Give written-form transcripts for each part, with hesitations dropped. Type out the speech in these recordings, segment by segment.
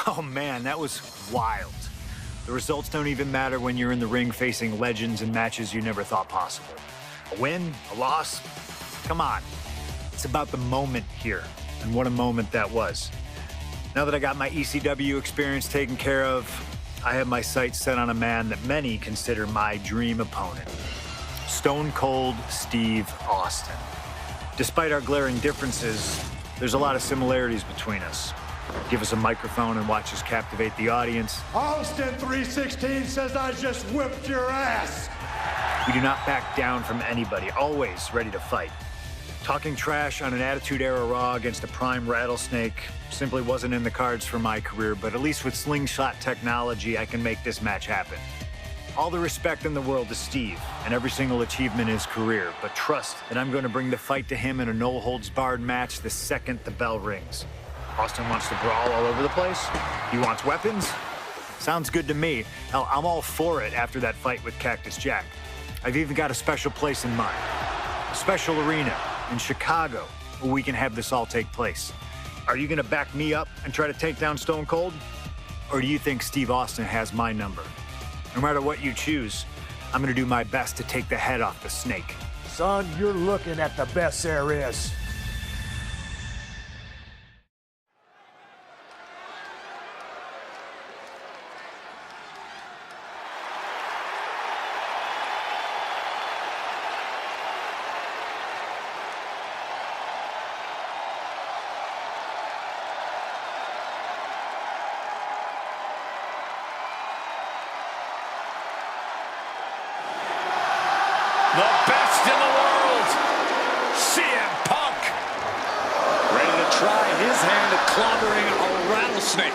Oh man, that was wild. The results don't even matter when you're in the ring facing legends in matches you never thought possible. A win, a loss, come on. It's about the moment here, and what a moment that was. Now that I got my ECW experience taken care of, I have my sights set on a man that many consider my dream opponent. Stone Cold Steve Austin. Despite our glaring differences, there's a lot of similarities between us. Give us a microphone and watch us captivate the audience. Austin 316 says I just whipped your ass. We do not back down from anybody, always ready to fight. Talking trash on an Attitude Era Raw against a prime Rattlesnake simply wasn't in the cards for my career, but at least with slingshot technology, I can make this match happen. All the respect in the world to Steve and every single achievement in his career, but trust that I'm going to bring the fight to him in a no-holds-barred match the second the bell rings. Austin wants to brawl all over the place? He wants weapons? Sounds good to me. Hell, I'm all for it after that fight with Cactus Jack. I've even got a special place in mind. A special arena in Chicago where we can have this all take place. Are you gonna back me up and try to take down Stone Cold? Or do you think Steve Austin has my number? No matter what you choose, I'm gonna do my best to take the head off the snake. Son, you're looking at the best there is. The best in the world, CM Punk. Ready to try his hand at clobbering a rattlesnake.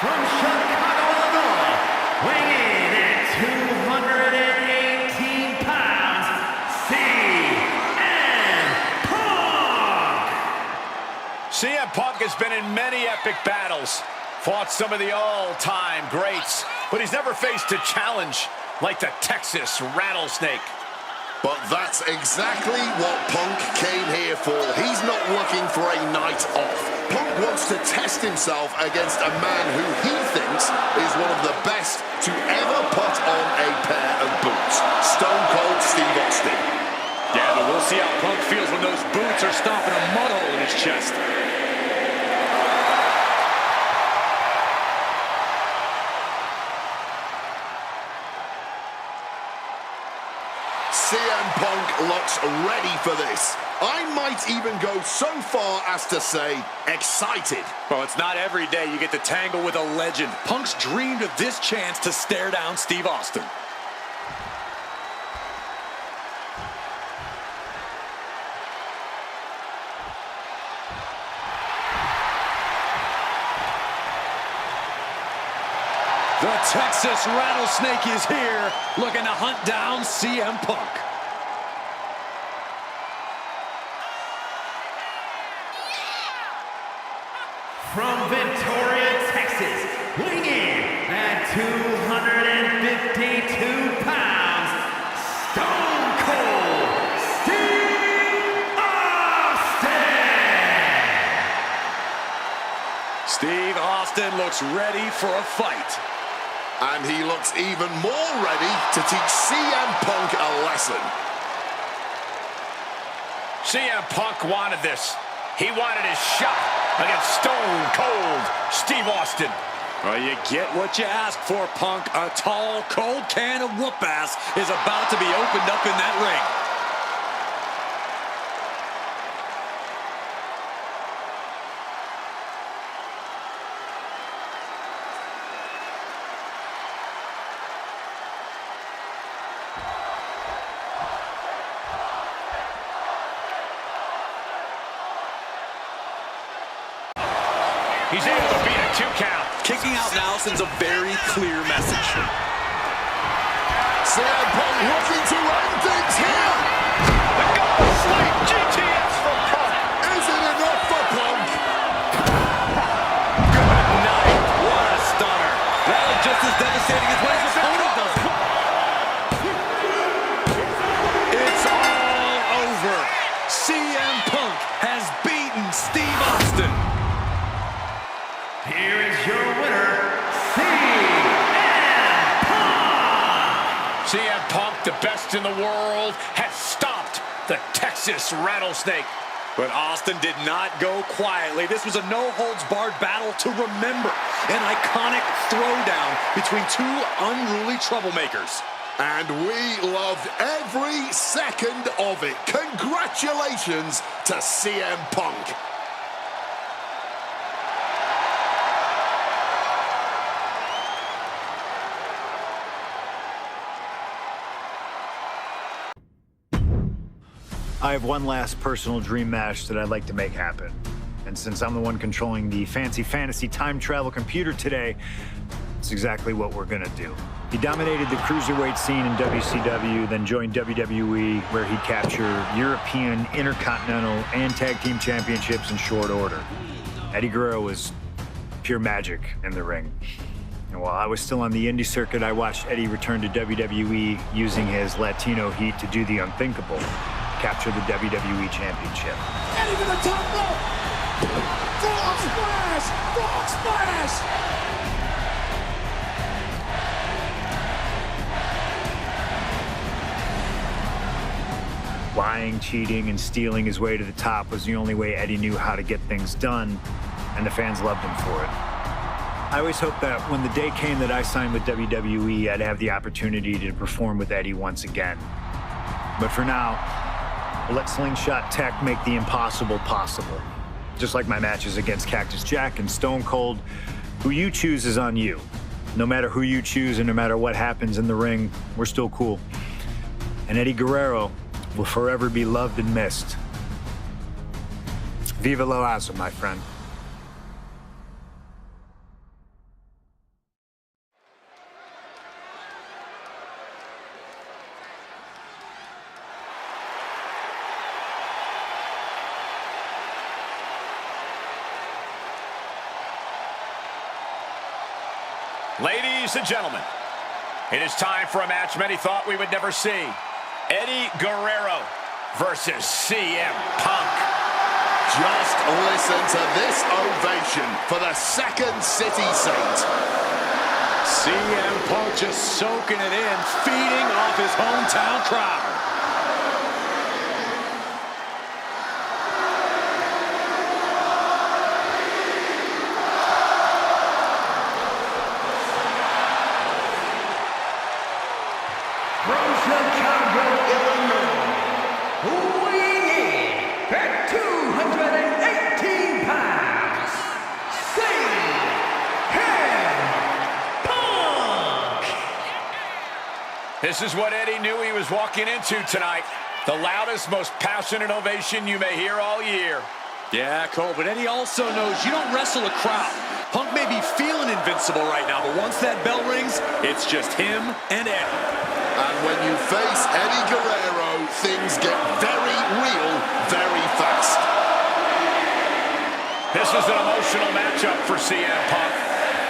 From Chicago, Illinois, weighing in at 218 pounds, CM Punk! CM Punk has been in many epic battles, fought some of the all-time greats, but he's never faced a challenge like the Texas Rattlesnake. But that's exactly what Punk came here for. He's not looking for a night off. Punk wants to test himself against a man who he thinks is one of the best to ever put on a pair of boots. Stone Cold Steve Austin. Yeah, but we'll see how Punk feels when those boots are stomping a mud hole in his chest. CM Punk looks ready for this. I might even go so far as to say excited. Well, it's not every day you get to tangle with a legend. Punk's dreamed of this chance to stare down Steve Austin. The Texas Rattlesnake is here, looking to hunt down CM Punk. From Victoria, Texas, weighing in at 252 pounds, Stone Cold Steve Austin! Steve Austin looks ready for a fight. And he looks even more ready to teach CM Punk a lesson. CM Punk wanted this. He wanted his shot against Stone Cold Steve Austin. Well, you get what you ask for, Punk. A tall, cold can of whoop ass is about to be opened up in that ring. He's able to beat a 2 count. Kicking out now sends a very clear message. CM Punk looking to end things here. The Golden Slate GTS for Punk. Is it enough for Punk? Good here is your winner, CM Punk! CM Punk, the best in the world, has stopped the Texas Rattlesnake. But Austin did not go quietly. This was a no-holds-barred battle to remember. An iconic throwdown between two unruly troublemakers. And we loved every second of it. Congratulations to CM Punk. I have one last personal dream match that I'd like to make happen. And since I'm the one controlling the fancy fantasy time travel computer today, it's exactly what we're gonna do. He dominated the cruiserweight scene in WCW, then joined WWE, where he captured European, Intercontinental, and Tag Team Championships in short order. Eddie Guerrero was pure magic in the ring. And while I was still on the indie circuit, I watched Eddie return to WWE using his Latino heat to do the unthinkable. Capture the WWE Championship. Eddie to the top rope. Frog splash! Frog splash! Lying, cheating, and stealing his way to the top was the only way Eddie knew how to get things done, and the fans loved him for it. I always hoped that when the day came that I signed with WWE, I'd have the opportunity to perform with Eddie once again. But for now, we'll let Slingshot Tech make the impossible possible. Just like my matches against Cactus Jack and Stone Cold, who you choose is on you. No matter who you choose and no matter what happens in the ring, we're still cool. And Eddie Guerrero will forever be loved and missed. Viva la raza, my friend. Ladies and gentlemen, it is time for a match many thought we would never see. Eddie Guerrero versus CM Punk. Just listen to this ovation for the Second City Saint. CM Punk just soaking it in, feeding off his hometown crowd. From Chicago, Illinois, weighing in at 218 pounds, CM Punk! This is what Eddie knew he was walking into tonight. The loudest, most passionate ovation you may hear all year. Yeah, Cole, but Eddie also knows you don't wrestle a crowd. Punk may be feeling invincible right now, but once that bell rings, it's just him and Eddie. And when you face Eddie Guerrero, things get very real very fast. This is an emotional matchup for CM Punk,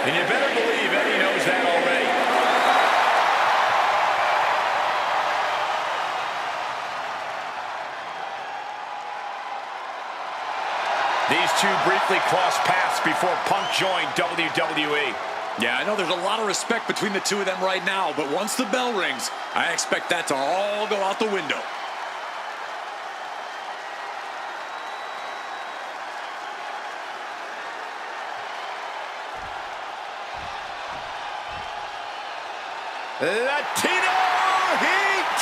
and you better believe Eddie knows that already. These two briefly crossed paths before Punk joined WWE. Yeah, I know there's a lot of respect between the two of them right now, but once the bell rings, I expect that to all go out the window. Latino Heat!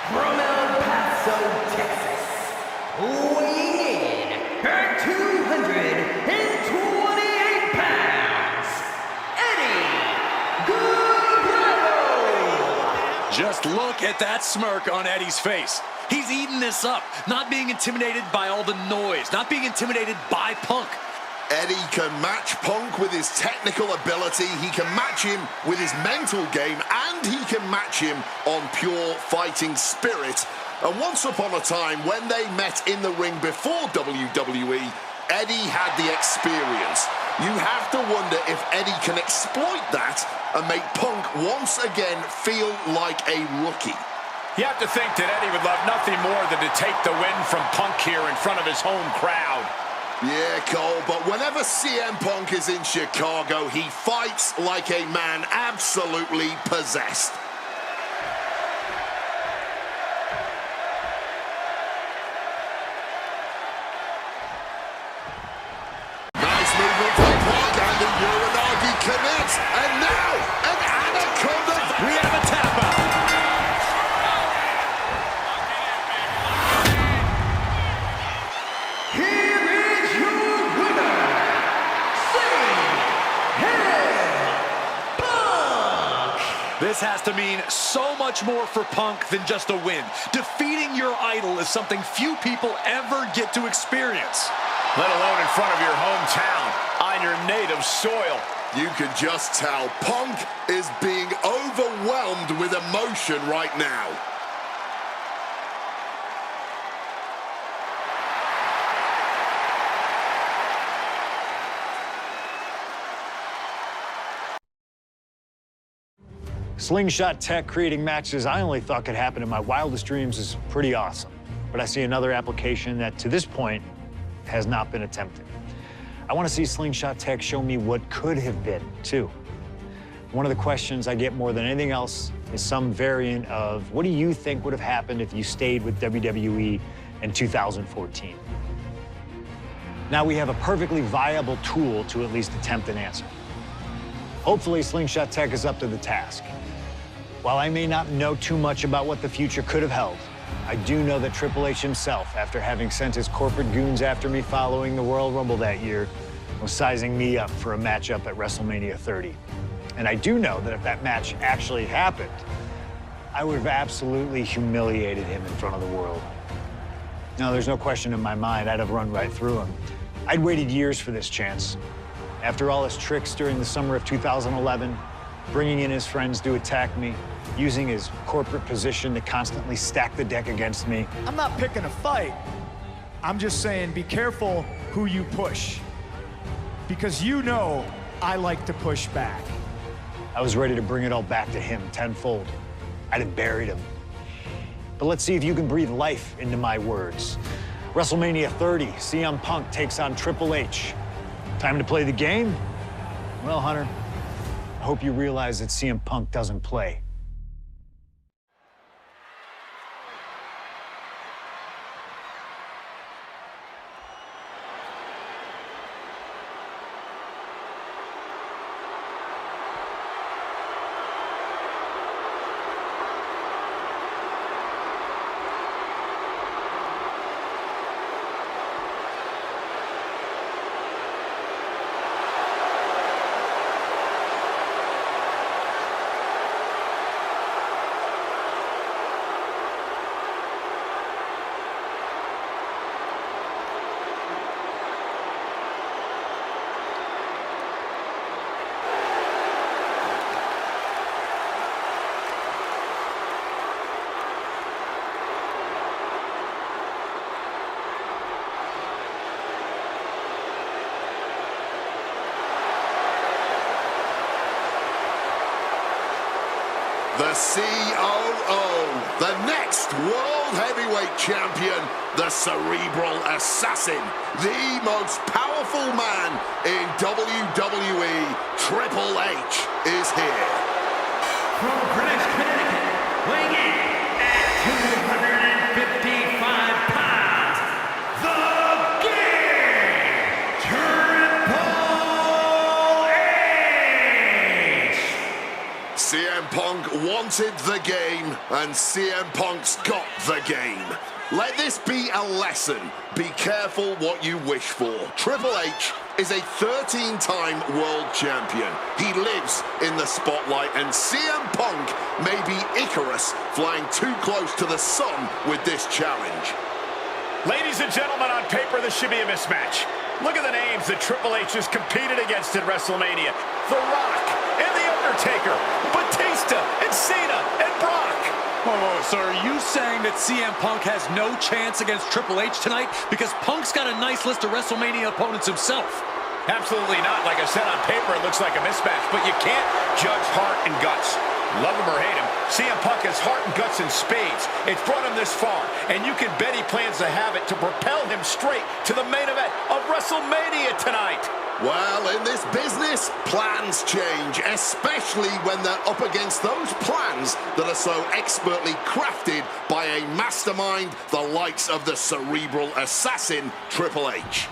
From El Paso, Texas, weighing in at 228 pounds, Eddie Guerrero! Just look at that smirk on Eddie's face. He's eating this up, not being intimidated by all the noise, not being intimidated by Punk. Eddie can match Punk with his technical ability, he can match him with his mental game, and he can match him on pure fighting spirit. And once upon a time, when they met in the ring before WWE, Eddie had the experience. You have to wonder if Eddie can exploit that and make Punk once again feel like a rookie. You have to think that Eddie would love nothing more than to take the win from Punk here in front of his home crowd. Yeah, Cole, but whenever CM Punk is in Chicago, he fights like a man absolutely possessed. Nice movement from Punk, and the Uranagi connects, and now an Anaconda. We have a tap out. This has to mean so much more for Punk than just a win. Defeating your idol is something few people ever get to experience. Let alone in front of your hometown, on your native soil. You can just tell Punk is being overwhelmed with emotion right now. Slingshot tech creating matches I only thought could happen in my wildest dreams is pretty awesome. But I see another application that, to this point, has not been attempted. I want to see Slingshot tech show me what could have been, too. One of the questions I get more than anything else is some variant of, what do you think would have happened if you stayed with WWE in 2014? Now we have a perfectly viable tool to at least attempt an answer. Hopefully, Slingshot tech is up to the task. While I may not know too much about what the future could have held, I do know that Triple H himself, after having sent his corporate goons after me following the Royal Rumble that year, was sizing me up for a matchup at WrestleMania 30. And I do know that if that match actually happened, I would have absolutely humiliated him in front of the world. Now, there's no question in my mind I'd have run right through him. I'd waited years for this chance. After all his tricks during the summer of 2011, bringing in his friends to attack me, using his corporate position to constantly stack the deck against me. I'm not picking a fight. I'm just saying be careful who you push. Because you know I like to push back. I was ready to bring it all back to him tenfold. I'd have buried him. But let's see if you can breathe life into my words. WrestleMania 30, CM Punk takes on Triple H. Time to play the game? Well, Hunter, I hope you realize that CM Punk doesn't play. The COO, the next World Heavyweight Champion, the Cerebral Assassin, the most powerful man in WWE, Triple H, is here. From British Connecticut, weighing in at 255 pounds, the King, Triple H! CM Punk wanted the game, and CM Punk's got the game. Let this be a lesson. Be careful what you wish for. Triple H is a 13-time world champion. He lives in the spotlight, and CM Punk may be Icarus flying too close to the sun with this challenge. Ladies and gentlemen, on paper, this should be a mismatch. Look at the names that Triple H has competed against at WrestleMania. The Rock and The Undertaker, Batista and Cena and Brock. Oh, so are you saying that CM Punk has no chance against Triple H tonight? Because Punk's got a nice list of WrestleMania opponents himself. Absolutely not. Like I said, on paper, it looks like a mismatch, but you can't judge heart and guts. Love him or hate him, CM Punk has heart and guts in spades. It's brought him this far, and you can bet he plans to have it to propel him straight to the main event of WrestleMania. WrestleMania tonight. Well, in this business, plans change, especially when they're up against those plans that are so expertly crafted by a mastermind the likes of the cerebral assassin, Triple H.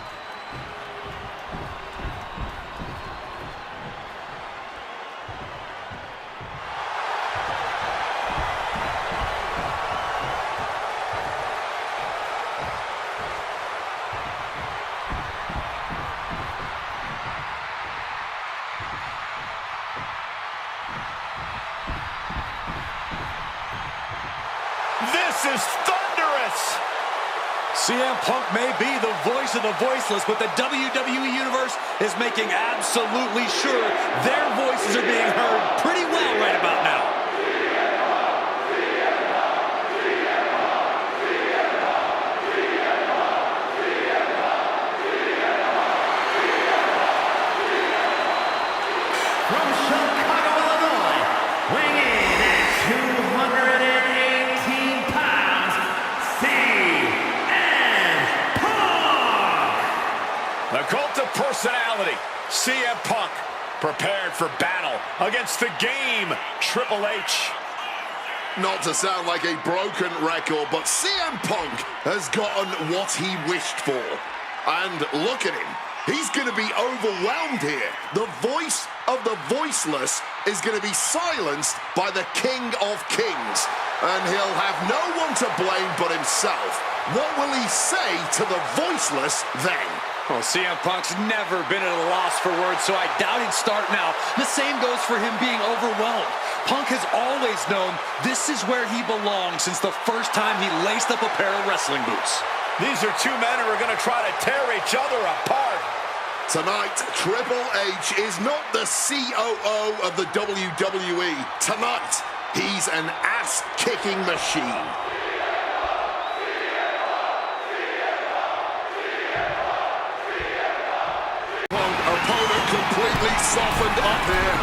This is thunderous! CM Punk may be the voice of the voiceless, but the WWE Universe is making absolutely sure their voices are being heard pretty well right about now. From Chicago, Illinois, weighing in at 218 pounds, CM Punk! The cult of personality, CM Punk, prepared for battle against the game, Triple H. Not to sound like a broken record, but CM Punk has gotten what he wished for. And look at him. He's going to be overwhelmed here. The voice of the voiceless is going to be silenced by the King of Kings. And he'll have no one to blame but himself. What will he say to the voiceless then? Well, CM Punk's never been at a loss for words, so I doubt he'd start now. The same goes for him being overwhelmed. Punk has always known this is where he belongs since the first time he laced up a pair of wrestling boots. These are two men who are going to try to tear each other apart. Tonight, Triple H is not the COO of the WWE. Tonight, he's an ass-kicking machine. Opponent completely softened up here.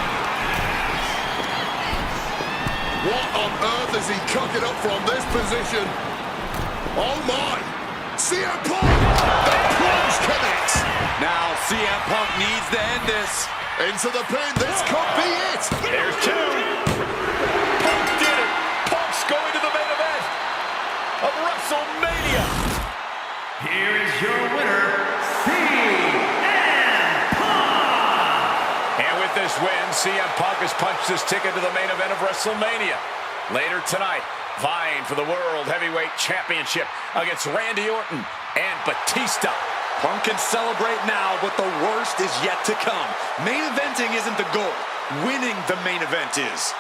What on earth is he cooking up from this position? Oh my! CM Punk! The plunge connects! Now CM Punk needs to end this. Into the pin, this could be it! Here's two. Punk did it! Punk's going to the main event of WrestleMania! Here is your winner, CM Punk! And with this win, CM Punk has punched his ticket to the main event of WrestleMania. Later tonight, vying for the World Heavyweight Championship against Randy Orton and Batista. Punk can celebrate now, but the worst is yet to come. Main eventing isn't the goal. Winning the main event is.